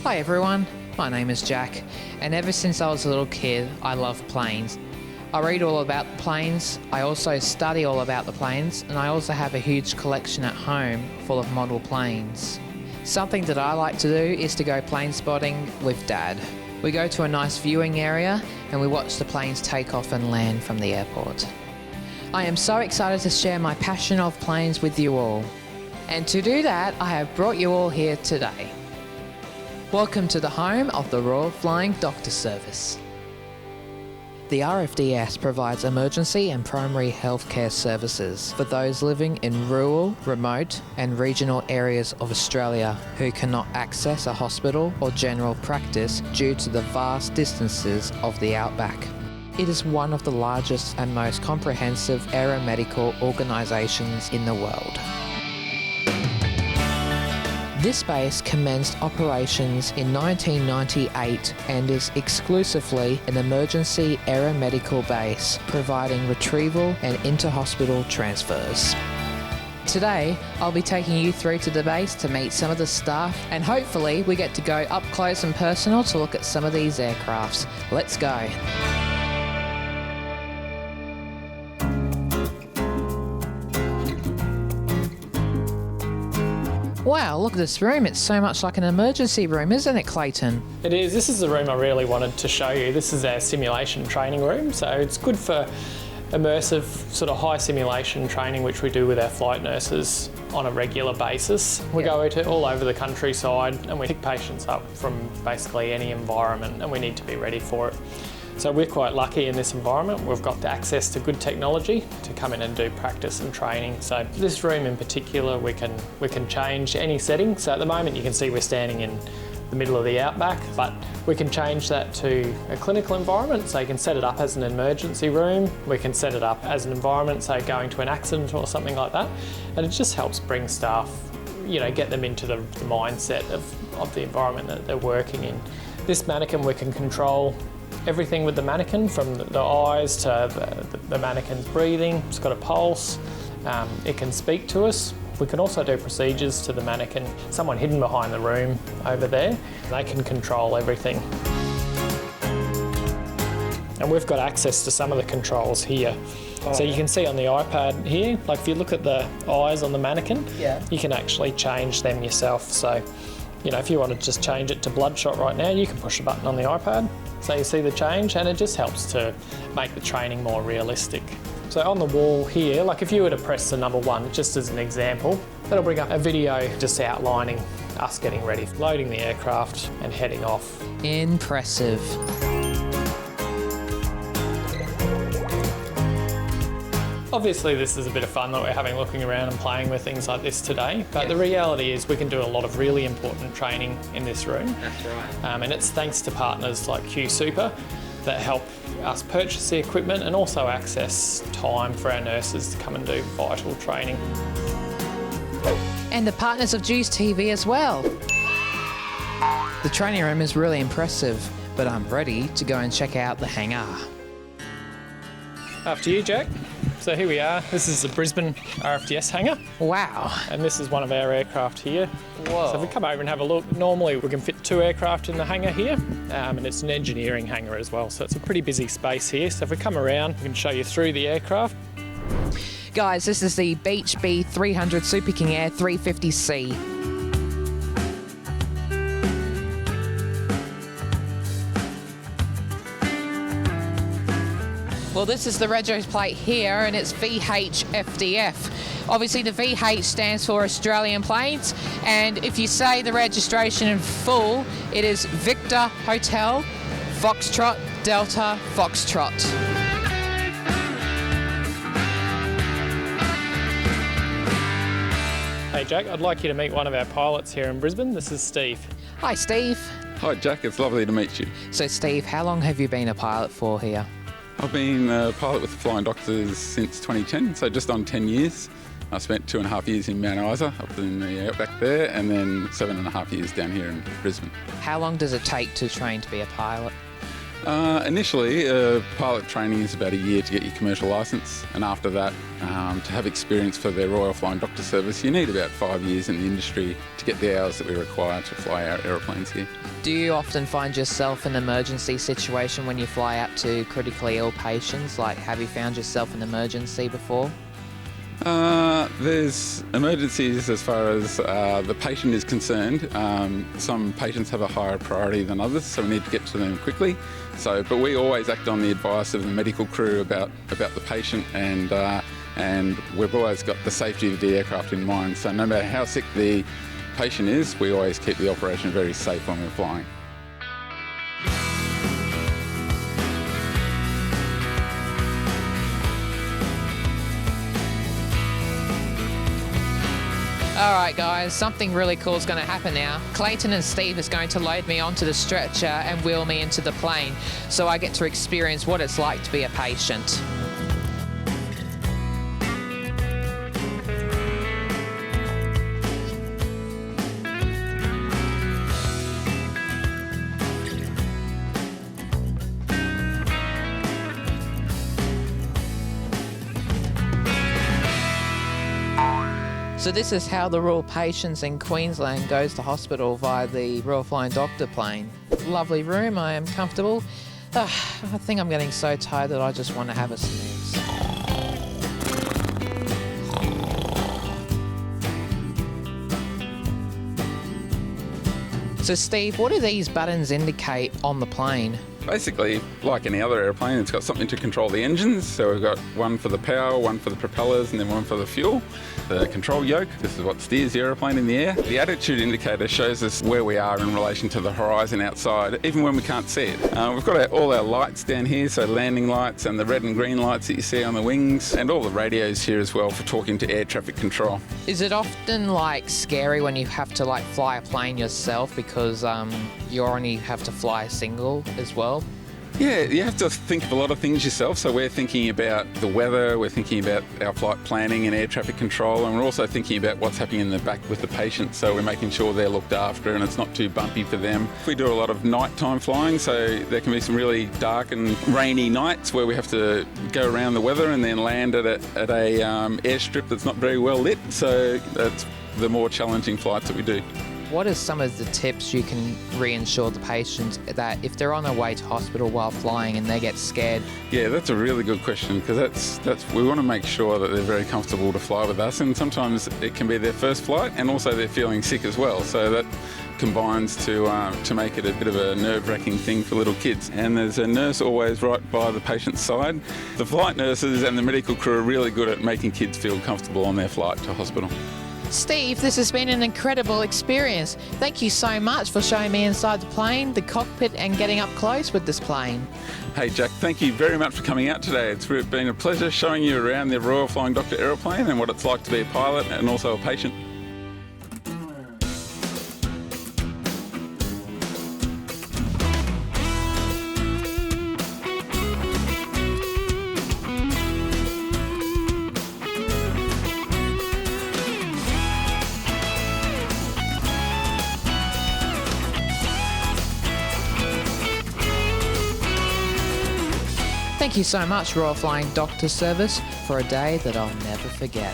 Hi everyone, my name is Jack, and ever since I was a little kid, I love planes. I read all about the planes, I also study all about the planes, and I also have a huge collection at home full of model planes. Something that I like to do is to go plane spotting with Dad. We go to a nice viewing area and we watch the planes take off and land from the airport. I am so excited to share my passion of planes with you all. And to do that, I have brought you all here today. Welcome to the home of the Royal Flying Doctor Service. The Rfds provides emergency and primary healthcare services for those living in rural, remote and regional areas of Australia who cannot access a hospital or general practice due to the vast distances of the outback. It is one of the largest and most comprehensive aeromedical organisations in the world. This base commenced operations in 1998 and is exclusively an emergency aeromedical base, providing retrieval and inter-hospital transfers. Today, I'll be taking you through to the base to meet some of the staff, and hopefully we get to go up close and personal to look at some of these aircrafts. Let's go. Wow, look at this room. It's so much like an emergency room, isn't it, Clayton? It is. This is the room I really wanted to show you. This is our simulation training room. So it's good for immersive, sort of high simulation training, which we do with our flight nurses on a regular basis. We go to all over the countryside and we pick patients up from basically any environment, and we need to be ready for it. So we're quite lucky in this environment. We've got access to good technology to come in and do practice and training. So this room in particular, we can change any setting. So at the moment you can see we're standing in the middle of the outback, but we can change that to a clinical environment. So you can set it up as an emergency room. We can set it up as an environment, say going to an accident or something like that. And it just helps bring staff, get them into the mindset of the environment that they're working in. This mannequin we can control everything with the mannequin, from the eyes to the mannequin's breathing. It's got a pulse, it can speak to us. We can also do procedures to the mannequin. Someone hidden behind the room over there, they can control everything. And we've got access to some of the controls here. So you can see on the iPad here, like if you look at the eyes on the mannequin, you can actually change them yourself. So, if you want to just change it to bloodshot right now, you can push a button on the iPad. So you see the change, and it just helps to make the training more realistic. So on the wall here, like if you were to press the number 1, just as an example, that'll bring up a video just outlining us getting ready, loading the aircraft and heading off. Impressive. Obviously this is a bit of fun that we're having looking around and playing with things like this today, but the reality is we can do a lot of really important training in this room. That's right. And it's thanks to partners like QSuper that help us purchase the equipment and also access time for our nurses to come and do vital training. And the partners of Juice TV as well. The training room is really impressive, but I'm ready to go and check out the hangar. After you, Jack. So here we are. This is the Brisbane Rfds hangar. Wow. And this is one of our aircraft here. Whoa. So if we come over and have a look, normally we can fit 2 aircraft in the hangar here, and it's an engineering hangar as well. So it's a pretty busy space here. So if we come around, we can show you through the aircraft. Guys, this is the Beech B300 Super King Air 350C. Well, this is the rego plate here, and it's VHFDF. Obviously, the VH stands for Australian Planes, and if you say the registration in full, it is Victor Hotel Foxtrot Delta Foxtrot. Hey Jack, I'd like you to meet one of our pilots here in Brisbane. This is Steve. Hi, Steve. Hi Jack, it's lovely to meet you. So, Steve, how long have you been a pilot for here? I've been a pilot with the Flying Doctors since 2010, so just on 10 years. I spent 2.5 years in Mount Isa, up in the outback there, and then 7.5 years down here in Brisbane. How long does it take to train to be a pilot? Initially, pilot training is about a year to get your commercial licence, and after that, to have experience for their Royal Flying Doctor Service, you need about 5 years in the industry to get the hours that we require to fly our aeroplanes here. Do you often find yourself in an emergency situation when you fly out to critically ill patients? Like, have you found yourself in an emergency before? There's emergencies as far as the patient is concerned. Some patients have a higher priority than others, so we need to get to them quickly. But we always act on the advice of the medical crew about the patient, and we've always got the safety of the aircraft in mind. So no matter how sick the patient is, we always keep the operation very safe when we're flying. Alright guys, something really cool is going to happen now. Clayton and Steve is going to load me onto the stretcher and wheel me into the plane, so I get to experience what it's like to be a patient. So this is how the Royal Patients in Queensland goes to hospital via the Royal Flying Doctor plane. Lovely room, I am comfortable. I think I'm getting so tired that I just want to have a snooze. So Steve, what do these buttons indicate on the plane? Basically, like any other airplane, it's got something to control the engines. So we've got one for the power, one for the propellers, and then one for the fuel. The control yoke, this is what steers the aeroplane in the air. The attitude indicator shows us where we are in relation to the horizon outside, even when we can't see it. We've got all our lights down here, so landing lights and the red and green lights that you see on the wings, and all the radios here as well for talking to air traffic control. Is it often scary when you have to fly a plane yourself because you only have to fly single as well? Yeah, you have to think of a lot of things yourself. So we're thinking about the weather, we're thinking about our flight planning and air traffic control, and we're also thinking about what's happening in the back with the patient. So we're making sure they're looked after and it's not too bumpy for them. We do a lot of nighttime flying, so there can be some really dark and rainy nights where we have to go around the weather and then land at a airstrip that's not very well lit. So that's the more challenging flights that we do. What are some of the tips you can reassure the patient that if they're on their way to hospital while flying and they get scared? Yeah, that's a really good question, because we want to make sure that they're very comfortable to fly with us, and sometimes it can be their first flight and also they're feeling sick as well. So that combines to make it a bit of a nerve-wracking thing for little kids. And there's a nurse always right by the patient's side. The flight nurses and the medical crew are really good at making kids feel comfortable on their flight to hospital. Steve, this has been an incredible experience. Thank you so much for showing me inside the plane, the cockpit, and getting up close with this plane. Hey Jack, thank you very much for coming out today. It's been a pleasure showing you around the Royal Flying Doctor aeroplane and what it's like to be a pilot and also a patient. Thank you so much, Royal Flying Doctor Service, for a day that I'll never forget.